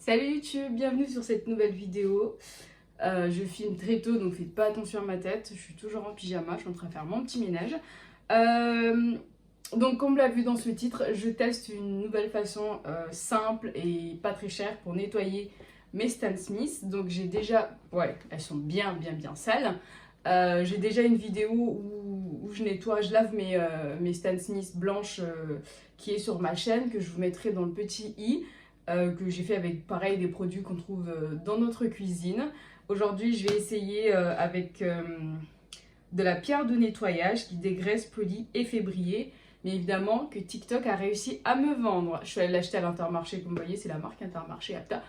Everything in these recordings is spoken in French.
Salut YouTube, bienvenue sur cette nouvelle vidéo. Je filme très tôt donc faites pas attention à ma tête, je suis toujours en pyjama, je suis en train de faire mon petit ménage. Donc comme vous l'avez vu dans ce titre, je teste une nouvelle façon simple et pas très chère pour nettoyer mes Stan Smith. Donc j'ai déjà, elles sont bien sales. J'ai déjà une vidéo où je nettoie, je lave mes Stan Smith blanches qui est sur ma chaîne, que je vous mettrai dans le petit i. Que j'ai fait avec pareil des produits qu'on trouve dans notre cuisine. Aujourd'hui je vais essayer avec de la pierre de nettoyage qui dégraisse, polie et fait briller. Mais évidemment que TikTok a réussi à me vendre. Je suis allée l'acheter à l'Intermarché, comme vous voyez c'est la marque Intermarché Apta.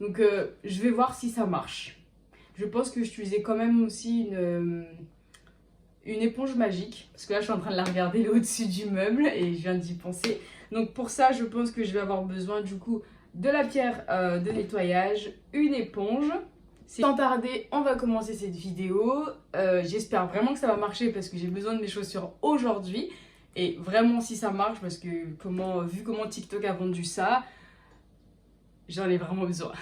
Donc je vais voir si ça marche. Je pense que j'utilisais quand même aussi une éponge magique. Parce que là je suis en train de la regarder là au-dessus du meuble et je viens d'y penser. Donc pour ça je pense que je vais avoir besoin du coup de la pierre de nettoyage, une éponge. Sans tarder, on va commencer cette vidéo. J'espère vraiment que ça va marcher parce que j'ai besoin de mes chaussures aujourd'hui. Et vraiment si ça marche, parce que vu comment TikTok a vendu ça, j'en ai vraiment besoin.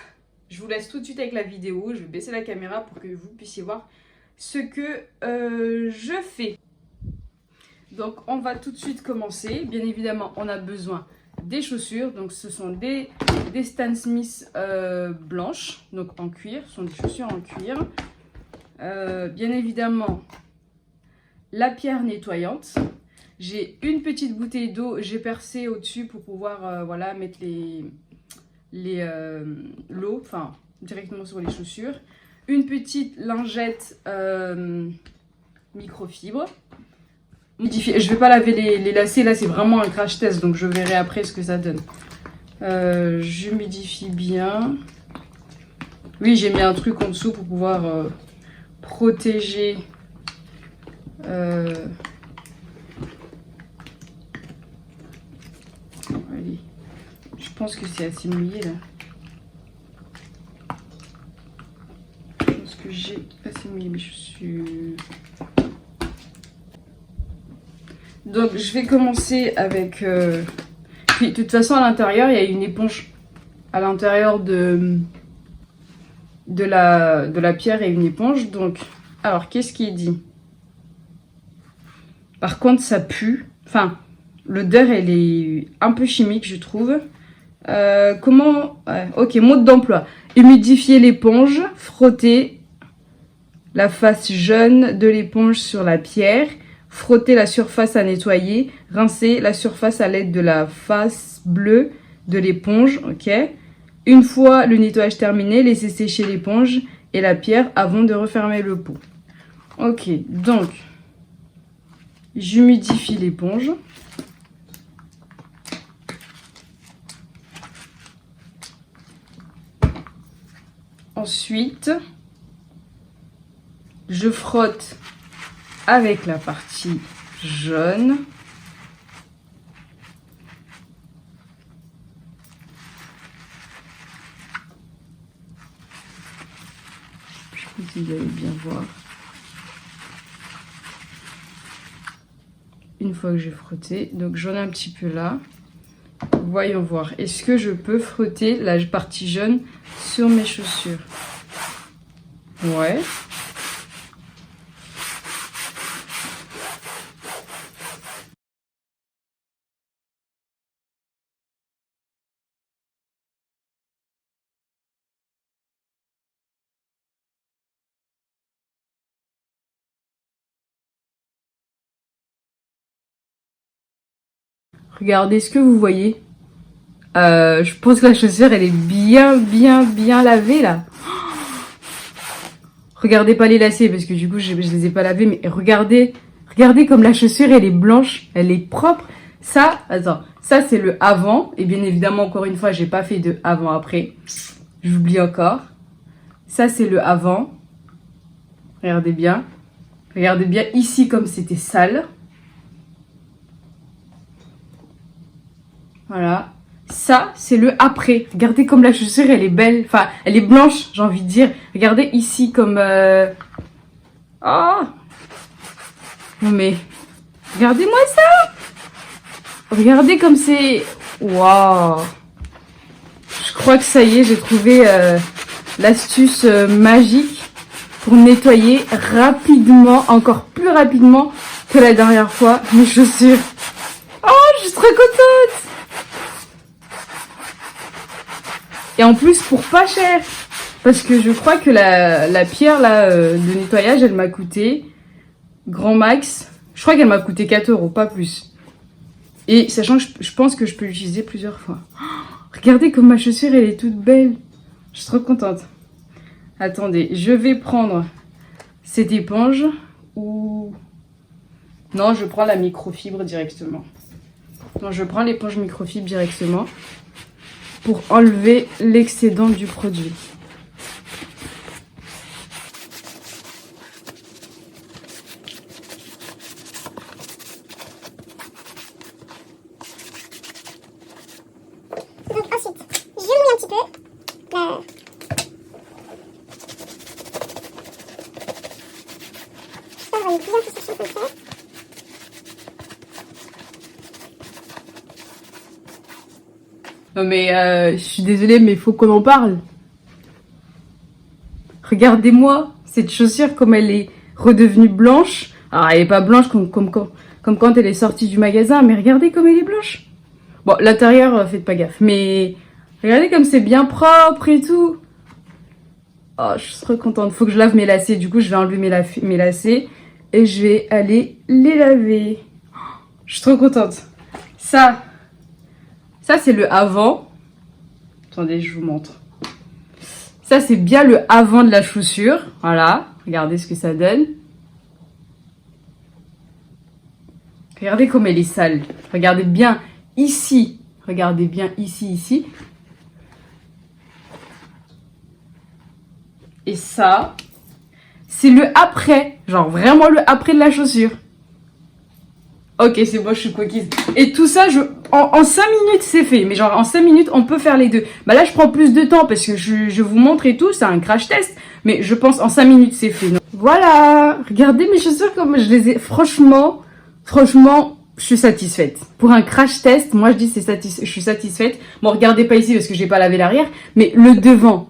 Je vous laisse tout de suite avec la vidéo. Je vais baisser la caméra pour que vous puissiez voir ce que je fais. Donc on va tout de suite commencer. Bien évidemment, on a besoin des chaussures, donc ce sont des Stan Smith blanches, donc en cuir, ce sont des chaussures en cuir. Bien évidemment, la pierre nettoyante. J'ai une petite bouteille d'eau, j'ai percé au-dessus pour pouvoir mettre l'eau, enfin directement sur les chaussures. Une petite lingette microfibre. Je vais pas laver les lacets, là c'est vraiment un crash test, donc je verrai après ce que ça donne. J'humidifie bien. Oui, j'ai mis un truc en dessous pour pouvoir protéger allez. Je pense que c'est assez mouillé là. Je pense que j'ai assez mouillé mes chaussures. Donc je vais commencer avec... Puis de toute façon à l'intérieur il y a une éponge. À l'intérieur de la pierre et une éponge. Donc, alors qu'est-ce qui est dit? Par contre ça pue. Enfin, l'odeur elle est un peu chimique je trouve. Ok, mode d'emploi. Humidifier l'éponge, frotter la face jaune de l'éponge sur la pierre. Frotter la surface à nettoyer, rincer la surface à l'aide de la face bleue de l'éponge, ok. Une fois le nettoyage terminé, laissez sécher l'éponge et la pierre avant de refermer le pot. Ok, donc, j'humidifie l'éponge. Ensuite, je frotte avec la partie jaune. Je pense que vous allez bien voir. Une fois que j'ai frotté, donc j'en ai un petit peu là. Voyons voir. Est-ce que je peux frotter la partie jaune sur mes chaussures? Ouais. Regardez ce que vous voyez. Je pense que la chaussure elle est bien lavée là. Regardez pas les lacets parce que du coup je les ai pas lavés, mais regardez comme la chaussure elle est blanche, elle est propre. Ça, attends, ça c'est le avant, et bien évidemment encore une fois j'ai pas fait de avant après. J'oublie encore. Ça c'est le avant. Regardez bien ici comme c'était sale. Voilà. Ça, c'est le après. Regardez comme la chaussure, elle est belle. Enfin, elle est blanche, j'ai envie de dire. Regardez ici comme... Oh non mais... Regardez-moi ça. Regardez comme c'est... Waouh. Je crois que ça y est, j'ai trouvé l'astuce magique pour nettoyer rapidement, encore plus rapidement que la dernière fois, mes chaussures. Oh, je suis trop contente! Et en plus, pour pas cher. Parce que je crois que la pierre là, de nettoyage, elle m'a coûté, grand max, je crois qu'elle m'a coûté 4 €, pas plus. Et sachant que je pense que je peux l'utiliser plusieurs fois. Oh, regardez comme ma chaussure, elle est toute belle. Je suis trop contente. Attendez, je vais prendre cette éponge ou... Non, je prends la microfibre directement. Non, je prends l'éponge microfibre directement pour enlever l'excédent du produit. Donc ensuite, je mouille un petit peu. Ça va bien tout sécher comme ça. Non mais je suis désolée, mais il faut qu'on en parle. Regardez-moi cette chaussure comme elle est redevenue blanche. Alors elle est pas blanche comme quand elle est sortie du magasin, mais regardez comme elle est blanche. Bon, l'intérieur, faites pas gaffe, mais regardez comme c'est bien propre et tout. Oh, je suis trop contente. Faut que je lave mes lacets. Du coup, je vais enlever mes lacets et je vais aller les laver. Oh, je suis trop contente. Ça c'est le avant. Attendez, je vous montre. Ça, c'est bien le avant de la chaussure. Voilà, regardez ce que ça donne. Regardez comme elle est sale. Regardez bien ici. Regardez bien ici. Et ça, c'est le après. Genre vraiment le après de la chaussure. Ok, c'est bon, je suis coquise. Et tout ça, en 5 minutes, c'est fait. Mais genre, en 5 minutes, on peut faire les deux. Bah là, je prends plus de temps parce que je vous montre et tout. C'est un crash test. Mais je pense en 5 minutes, c'est fait. Voilà. Regardez mes chaussures comme je les ai... Franchement, je suis satisfaite. Pour un crash test, moi, je dis je suis satisfaite. Bon, regardez pas ici parce que j'ai pas lavé l'arrière. Mais le devant,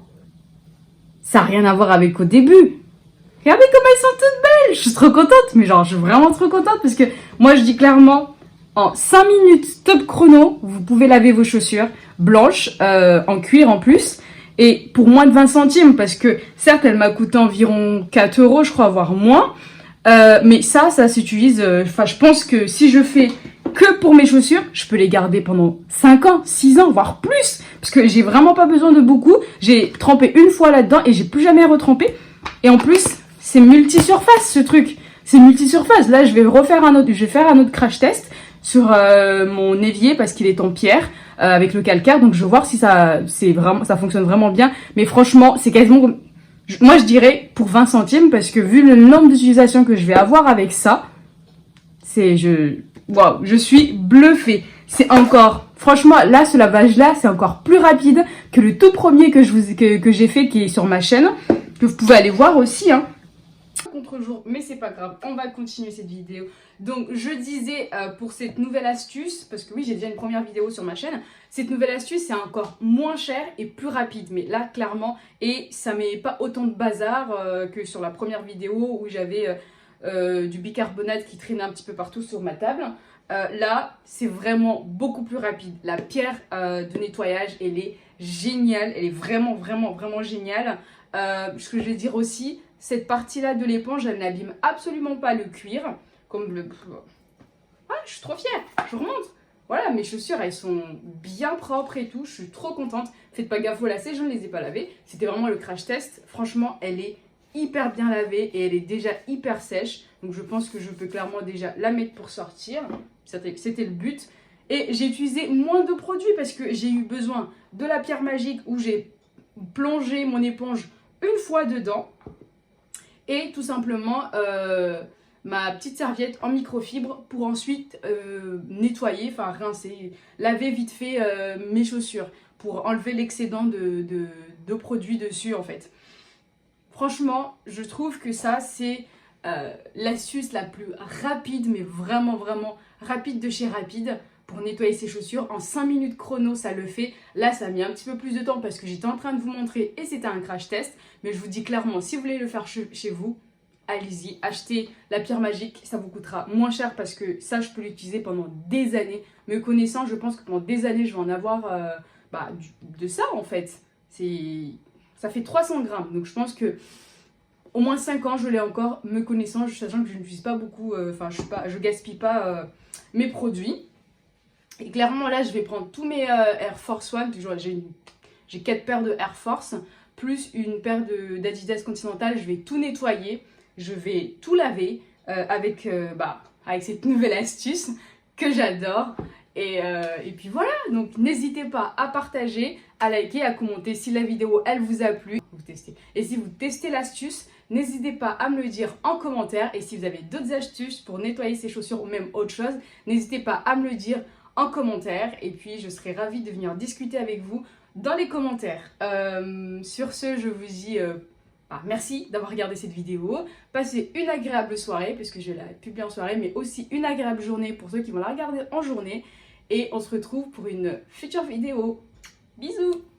ça n'a rien à voir avec au début. Regardez comme elles sont toutes belles. Je suis trop contente. Mais genre, je suis vraiment trop contente parce que moi, je dis clairement, en 5 minutes top chrono, vous pouvez laver vos chaussures blanches, en cuir en plus. Et pour moins de 20 centimes, parce que certes, elle m'a coûté environ 4 €, je crois, voire moins. Mais ça s'utilise. Enfin, je pense que si je fais que pour mes chaussures, je peux les garder pendant 5 ans, 6 ans, voire plus. Parce que j'ai vraiment pas besoin de beaucoup. J'ai trempé une fois là-dedans et j'ai plus jamais retrempé. Et en plus, c'est multi-surface ce truc. C'est multi-surface. Là, je vais faire un autre crash test sur mon évier parce qu'il est en pierre avec le calcaire. Donc, je vais voir si ça fonctionne vraiment bien. Mais franchement, c'est quasiment... Moi, je dirais pour 20 centimes parce que vu le nombre d'utilisations que je vais avoir avec ça, waouh, je suis bluffée. C'est encore... Franchement, là, ce lavage-là, c'est encore plus rapide que le tout premier que j'ai fait qui est sur ma chaîne. Que vous pouvez aller voir aussi, hein. Contre-jour, mais c'est pas grave, on va continuer cette vidéo. Donc je disais pour cette nouvelle astuce, parce que oui j'ai déjà une première vidéo sur ma chaîne, cette nouvelle astuce c'est encore moins cher et plus rapide, mais là clairement, et ça met pas autant de bazar que sur la première vidéo où j'avais du bicarbonate qui traînait un petit peu partout sur ma table. Là c'est vraiment beaucoup plus rapide. La pierre de nettoyage elle est géniale, elle est vraiment géniale. Ce que je vais dire aussi, cette partie-là de l'éponge, elle n'abîme absolument pas le cuir. Comme le... Ah, je suis trop fière, je vous remontre. Voilà, mes chaussures, elles sont bien propres et tout. Je suis trop contente. Faites pas gaffe aux lacets, je ne les ai pas lavés. C'était vraiment le crash test. Franchement, elle est hyper bien lavée et elle est déjà hyper sèche. Donc je pense que je peux clairement déjà la mettre pour sortir. C'était le but. Et j'ai utilisé moins de produits parce que j'ai eu besoin de la pierre magique où j'ai plongé mon éponge une fois dedans. Et tout simplement ma petite serviette en microfibre pour ensuite nettoyer, enfin rincer, laver vite fait mes chaussures pour enlever l'excédent de produits dessus en fait. Franchement, je trouve que ça c'est l'astuce la plus rapide, mais vraiment rapide de chez Rapide pour nettoyer ses chaussures. En 5 minutes chrono, ça le fait. Là, ça a mis un petit peu plus de temps parce que j'étais en train de vous montrer et c'était un crash test. Mais je vous dis clairement, si vous voulez le faire chez vous, allez-y, achetez la pierre magique. Ça vous coûtera moins cher parce que ça, je peux l'utiliser pendant des années. Me connaissant, je pense que pendant des années, je vais en avoir de ça en fait. Ça fait 300 grammes. Donc je pense que au moins 5 ans, je l'ai encore, me connaissant, sachant que je n'utilise pas beaucoup, je gaspille pas mes produits. Et clairement, là, je vais prendre tous mes Air Force One. J'ai 4 paires de Air Force, plus une paire d'Adidas Continental. Je vais tout nettoyer, je vais tout laver avec cette nouvelle astuce que j'adore. Et puis voilà, donc n'hésitez pas à partager, à liker, à commenter si la vidéo elle vous a plu. Vous testez. Et si vous testez l'astuce, n'hésitez pas à me le dire en commentaire. Et si vous avez d'autres astuces pour nettoyer ces chaussures ou même autre chose, n'hésitez pas à me le dire en commentaire. Et puis je serai ravie de venir discuter avec vous dans les commentaires. Sur ce, je vous dis merci d'avoir regardé cette vidéo. Passez une agréable soirée, puisque je vais la publier en soirée, mais aussi une agréable journée pour ceux qui vont la regarder en journée. Et on se retrouve pour une future vidéo. Bisous!